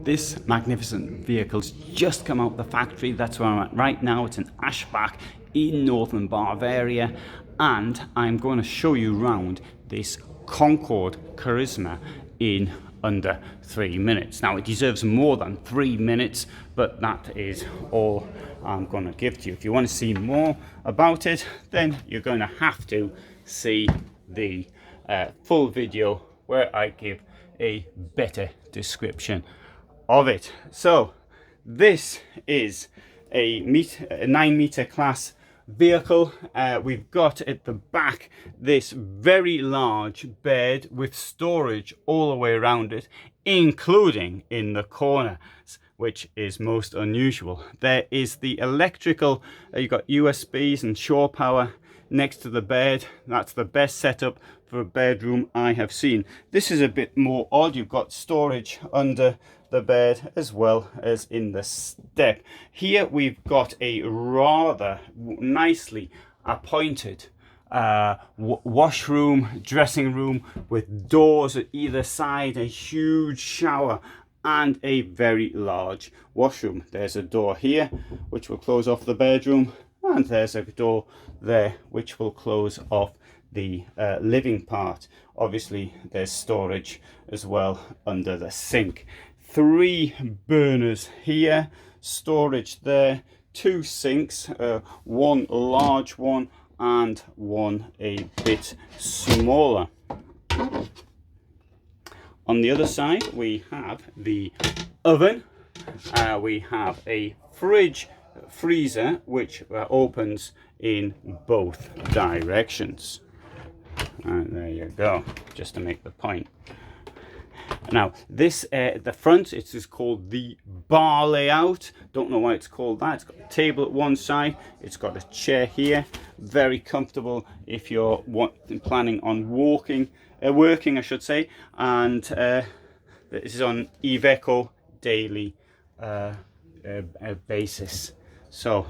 This magnificent vehicle's just come out the factory. That's where I'm at right now. It's in Aschbach in northern Bavaria, and I'm going to show you around this Concorde Charisma in under 3 minutes. Now, it deserves more than 3 minutes, but that is all I'm going to give to you. If you want to see more about it, then you're going to have to see the full video where I give a better description of it. So this is a 9-meter class vehicle. We've got at the back this very large bed with storage all the way around it, including in the corners, which is most unusual. There is the electrical, you've got USBs and shore power next to the bed. That's the best setup for a bedroom I have seen. This is a bit more odd. You've got storage under the bed as well as in the step. Here we've got a rather nicely appointed washroom, dressing room with doors at either side, a huge shower and a very large washroom. There's a door here which will close off the bedroom, and there's a door there which will close off the living part. Obviously there's storage as well under the sink. 3 burners here, storage there, 2 sinks, one large one and one a bit smaller. On the other side we have the oven, we have a fridge freezer which opens in both directions. And there you go, just to make the point. Now this, the front, it is called the bar layout. Don't know why it's called that. It's got a table at one side, it's got a chair here, very comfortable if you're planning on working I should say. And this is on Iveco daily basis. So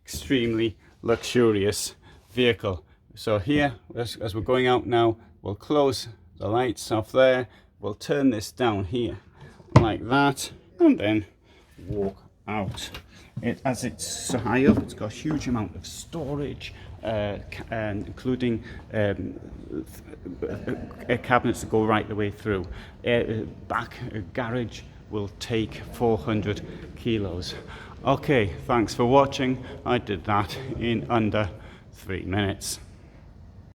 extremely luxurious vehicle. So here, as we're going out now, we'll close the lights off there, we'll turn this down here like that, and then walk out. As it's so high up, it's got a huge amount of storage, and including cabinets that go right the way through. Back garage will take 400 kilos. Okay, thanks for watching. I did that in under 3 minutes.